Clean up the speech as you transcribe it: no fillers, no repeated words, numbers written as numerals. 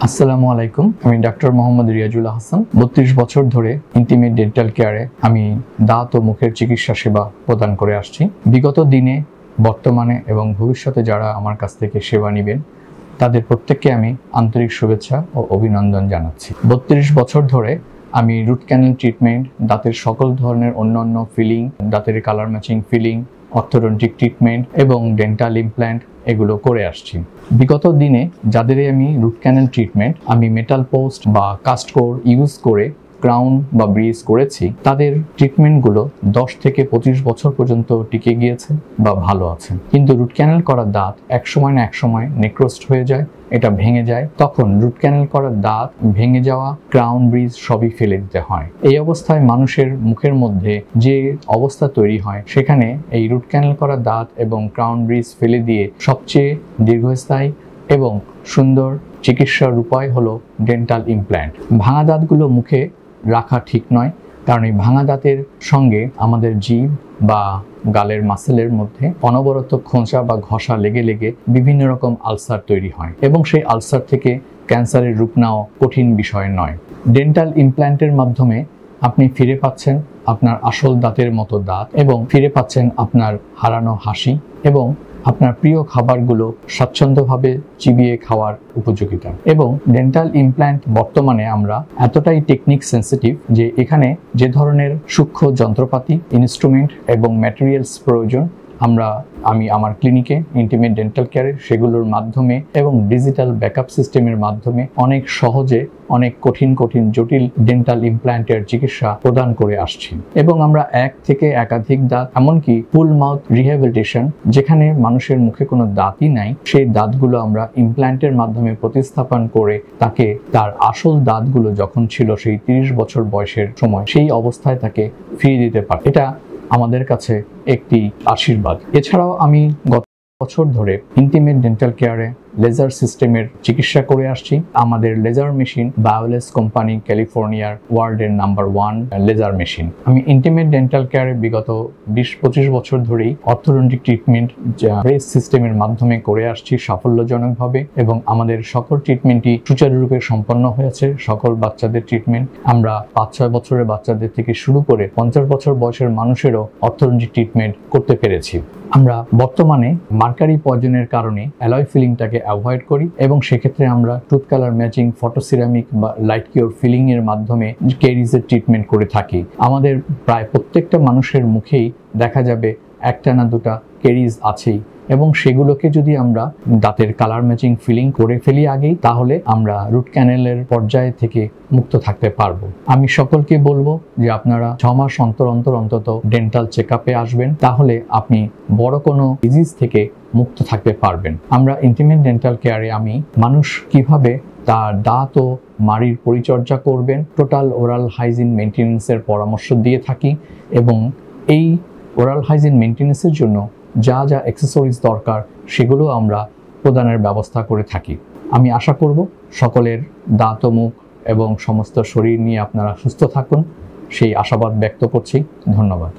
আসসালামু আলাইকুম। আমি ডাক্তার মোহাম্মদ রিয়াজুল হাসান। 32 বছর ধরে ইন্টিমেট ডেন্টাল কেয়ারে আমি দাঁত ও মুখের চিকিৎসা সেবা প্রদান করে আসছি। বিগত দিনে, বর্তমানে এবং ভবিষ্যতে যারা আমার কাছ থেকে সেবা নেবেন তাদের প্রত্যেককে আমি আন্তরিক শুভেচ্ছা ও অভিনন্দন জানাচ্ছি। 32 বছর ধরে আমি রুট ক্যানেল ট্রিটমেন্ট, দাঁতের সকল ধরনের অন্যান্য ফিলিং, দাঁতের colour matching filling, orthodontic treatment এবং ডেন্টাল ইমপ্ল্যান্ট এগুলো করে আসছি। বিগত দিনে যাদেরই আমি রুট ক্যানেল ট্রিটমেন্ট আমি মেটাল পোস্ট বা কাস্ট কোর ইউজ করে ক্রাউন বা ব্রিজ করেছি, তাদের ট্রিটমেন্টগুলো 10 থেকে 25 বছর পর্যন্ত টিকে গিয়েছে বা ভালো আছে। কিন্তু রুট ক্যানেল করা দাঁত এক সময় না এক সময় নেক্রোস্ট হয়ে যায়, এটা ভেঙে যায়। তখন রুট ক্যানেল করা দাঁত ভেঙে যাওয়া, ক্রাউন ব্রিজ সবই ফেলে দিতে হয়। এই অবস্থায় মানুষের মুখের মধ্যে যে অবস্থা তৈরি হয়, সেখানে এই রুট ক্যানেল করা দাঁত এবং ক্রাউন ব্রিজ ফেলে দিয়ে সবচেয়ে দীর্ঘস্থায়ী এবং সুন্দর চিকিৎসার উপায় হলো ডেন্টাল ইমপ্ল্যান্ট। ভাঙা দাঁতগুলো মুখে রাখা ঠিক নয়, কারণ এই ভাঙা দাঁতের সঙ্গে আমাদের জিভ বা গালের মাসেলের মধ্যে অনবরত খোঁচা বা ঘষা লেগে লেগে বিভিন্ন রকম আলসার তৈরি হয় এবং সেই আলসার থেকে ক্যান্সারের রূপ নেওয়া কঠিন বিষয় নয়। ডেন্টাল ইমপ্ল্যান্টের মাধ্যমে আপনি ফিরে পাচ্ছেন আপনার আসল দাঁতের মতো দাঁত এবং ফিরে পাচ্ছেন আপনার হারানো হাসি এবং আপনার প্রিয় খাবারগুলো স্বাচ্ছন্দ্যভাবে চিবিয়ে খাওয়ার উপযোগিতা। এবং ডেন্টাল ইমপ্ল্যান্ট বর্তমানে আমরা এতটাই টেকনিক সেন্সিটিভ যে এখানে যে ধরনের সূক্ষ্ম যন্ত্রপাতি, ইনস্ট্রুমেন্ট এবং ম্যাটেরিয়ালস প্রয়োজন আমি আমার ক্লিনিকে ইন্টিমেট ডেন্টাল কেয়ারে সেগুলোর মাধ্যমে এবং ডিজিটাল ব্যাকআপ সিস্টেমের মাধ্যমে অনেক সহজে অনেক কঠিন জটিল ডেন্টাল ইমপ্ল্যান্টের চিকিৎসা প্রদান করে আসছি। এবং আমরা এক থেকে একাধিক দাঁত, এমনকি ফুল মাউথ রিহ্যাবিলিটেশন, যেখানে মানুষের মুখে কোনো দাঁতই নাই, সেই দাঁতগুলো আমরা ইমপ্ল্যান্টের মাধ্যমে প্রতিস্থাপন করে তাকে তার আসল দাঁতগুলো যখন ছিল সেই 30 বছর বয়সের সময়, সেই অবস্থায় তাকে ফিরিয়ে দিতে পারি। এটা আমাদের কাছে একটি আশীর্বাদ। এছাড়াও আমি গত বছর ধরে ইন্টিমেট ডেন্টাল কেয়ারে লেজার সিস্টেমের চিকিৎসা করে আসছি। আমাদের লেজার মেশিন বায়োলেস কোম্পানি, ক্যালিফোর্নিয়ার ওয়ার্ল্ডের নাম্বার 1 লেজার মেশিন। আমি ইন্টিমেট ডেন্টাল কেয়ারে বিগত 20-25 বছর ধরেই অর্থোডন্টিক ট্রিটমেন্ট ব্রেস সিস্টেমের মাধ্যমে করে আসছি সাফল্যজনকভাবে এবং আমাদের সকল ট্রিটমেন্টই সুচারুরূপে সম্পন্ন হয়েছে। সকল বাচ্চাদের ট্রিটমেন্ট আমরা 5-6 বছরের বাচ্চাদের থেকে শুরু করে 50 বছর বয়সের মানুষেরও অর্থোডন্টিক ট্রিটমেন্ট করতে পেরেছি। আমরা বর্তমানে মার্কারি পয়জনের কারণে অ্যালয় ফিলিংটাকে অ্যাভয়েড করি এবং সেক্ষেত্রে আমরা টুথ কালার ম্যাচিং, ফটোসিরামিক বা লাইট কিওর ফিলিং এর মাধ্যমে কেরিজের ট্রিটমেন্ট করে থাকি। আমাদের প্রায় প্রত্যেকটা মানুষের মুখেই দেখা যাবে একটা না দুটা কেরিজ আছেই এবং সেগুলোকে যদি আমরা দাঁতের কালার ম্যাচিং ফিলিং করে ফেলি আগেই, তাহলে আমরা রুট ক্যানেলের পর্যায়ে থেকে মুক্ত থাকতে পারবো। আমি সকলকে বলবো যে আপনারা 6 মাস অন্তত ডেন্টাল চেকআপে আসবেন, তাহলে আপনি বড় কোনো ডিজিজ থেকে মুক্ত থাকতে পারবেন। আমরা ইন্টিমেট ডেন্টাল কেয়ারে আমি মানুষ কিভাবে তার দাঁত ও মাড়ির পরিচর্যা করবেন, টোটাল ওরাল হাইজিন মেনটেন্যান্সের পরামর্শ দিয়ে থাকি এবং এই ওরাল হাইজিন মেনটেন্যান্সের জন্য যা যা অ্যাক্সেসরিজ দরকার সেগুলো আমরা প্রদানের ব্যবস্থা করে থাকি। আমি আশা করব সকলের দাঁত ও মুখ এবং সমস্ত শরীর নিয়ে আপনারা সুস্থ থাকুন, সেই আশাবাদ ব্যক্ত করছি। ধন্যবাদ।